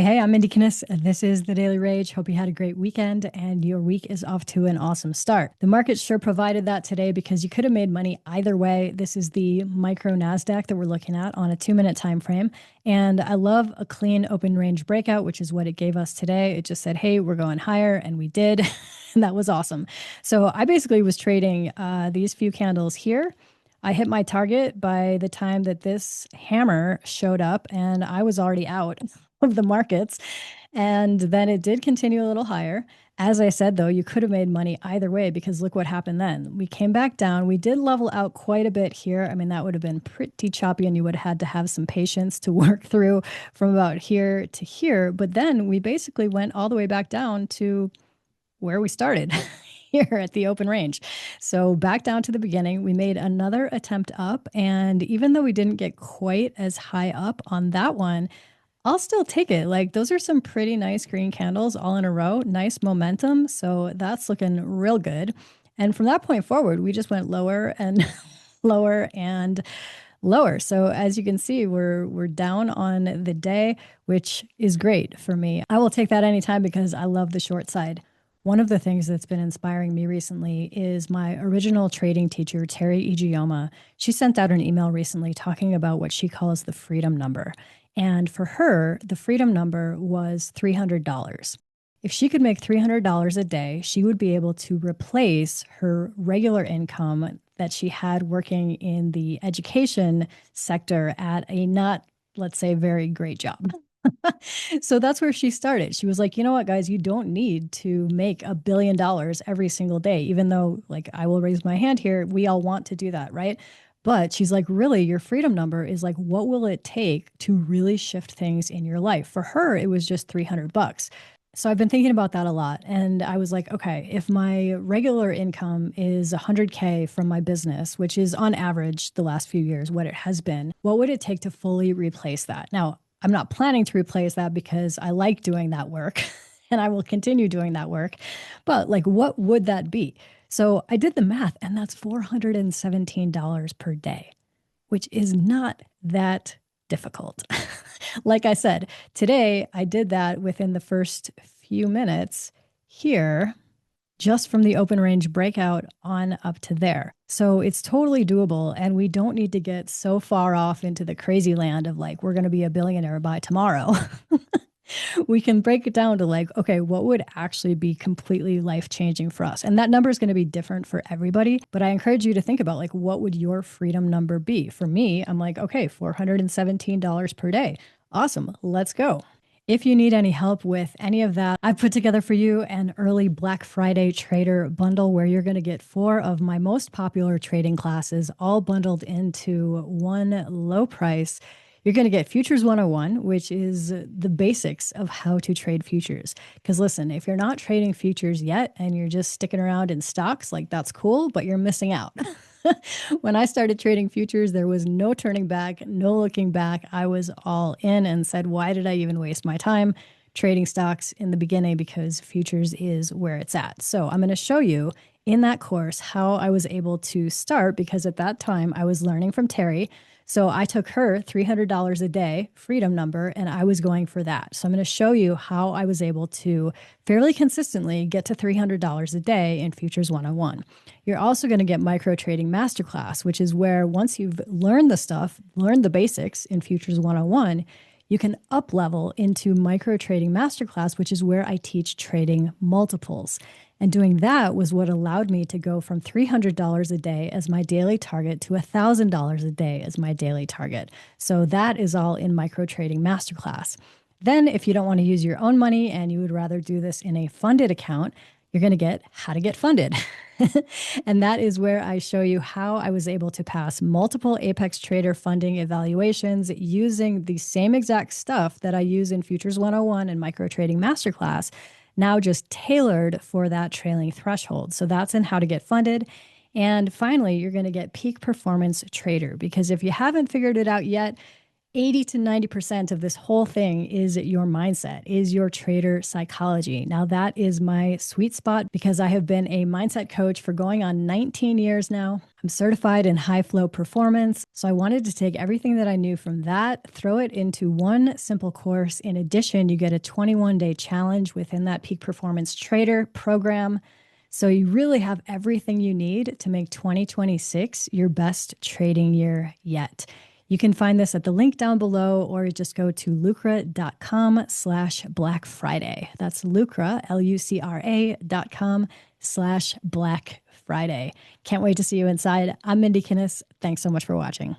Hey, I'm Mindy Kinnis. This is the Daily Rage. Hope you had a great weekend and your week is off to an awesome start. The market sure provided that today because you could have made money either way. This is the micro NASDAQ that we're looking at on a 2 minute time frame. And I love a clean open range breakout, which is what it gave us today. It just said, hey, we're going higher, and we did. And that was awesome. So I basically was trading these few candles here. I hit my target by the time that this hammer showed up, and I was already out of the markets. And then it did continue a little higher. As I said, though, you could have made money either way because look what happened then. We came back down. We did level out quite a bit here. I mean, that would have been pretty choppy, and you would have had to have some patience to work through from about here to here. But then we basically went all the way back down to where we started here at the open range. So back down to the beginning, we made another attempt up. And even though we didn't get quite as high up on that one, I'll still take it. Like those are some pretty nice green candles all in a row, nice momentum. So that's looking real good. And from that point forward, we just went lower and lower and lower. So as you can see, we're down on the day, which is great for me. I will take that anytime because I love the short side. One of the things that's been inspiring me recently is my original trading teacher, Terry Igioma. She sent out an email recently talking about what she calls the freedom number. And for her, the freedom number was $300. If she could make $300 a day, she would be able to replace her regular income that she had working in the education sector at a not, let's say, very great job. So that's where she started. She was like, you know what, guys, you don't need to make $1 billion every single day, even though, like, I will raise my hand here. We all want to do that, right? But she's like, really, your freedom number is like, what will it take to really shift things in your life? For her, it was just $300. So I've been thinking about that a lot. And I was like, okay, if my regular income is 100K from my business, which is on average the last few years what it has been, what would it take to fully replace that? Now, I'm not planning to replace that because I like doing that work and I will continue doing that work. But like, what would that be? So I did the math, and that's $417 per day, which is not that difficult. Like I said, today I did that within the first few minutes here, just from the open range breakout on up to there. So it's totally doable. And we don't need to get so far off into the crazy land of like, we're going to be a billionaire by tomorrow. We can break it down to like, okay, what would actually be completely life changing for us? And that number is going to be different for everybody. But I encourage you to think about like, what would your freedom number be? For me, I'm like, okay, $417 per day. Awesome. Let's go. If you need any help with any of that, I've put together for you an early Black Friday trader bundle where you're going to get four of my most popular trading classes all bundled into one low price. You're going to get Futures 101, which is the basics of how to trade futures. Because listen, if you're not trading futures yet and you're just sticking around in stocks, like that's cool, but you're missing out. When I started trading futures, there was no turning back, no looking back. I was all in and said, why did I even waste my time trading stocks in the beginning? Because futures is where it's at. So I'm going to show you in that course how I was able to start because at that time I was learning from Terry. So I took her $300 a day freedom number and I was going for that. So I'm going to show you how I was able to fairly consistently get to $300 a day in Futures 101. You're also going to get Micro Trading Masterclass, which is where once you've learned the stuff, learned the basics in Futures 101, you can up level into Micro Trading Masterclass, which is where I teach trading multiples. And doing that was what allowed me to go from $300 a day as my daily target to $1,000 a day as my daily target. So that is all in Micro Trading Masterclass. Then, if you don't want to use your own money and you would rather do this in a funded account, you're going to get How to Get Funded. And that is where I show you how I was able to pass multiple Apex Trader funding evaluations using the same exact stuff that I use in Futures 101 and Micro Trading Masterclass, now just tailored for that trailing threshold. So that's in How to Get Funded. And finally, you're going to get Peak Performance Trader, because if you haven't figured it out yet, 80 to 90% of this whole thing is your mindset, is your trader psychology. Now, that is my sweet spot because I have been a mindset coach for going on 19 years now. I'm certified in high flow performance. So I wanted to take everything that I knew from that, throw it into one simple course. In addition, you get a 21-day challenge within that Peak Performance Trader program. So you really have everything you need to make 2026 your best trading year yet. You can find this at the link down below, or just go to lucra.com/Black Friday. That's Lucra, lucra.com/Black Friday. Can't wait to see you inside. I'm Mindy Kinnis. Thanks so much for watching.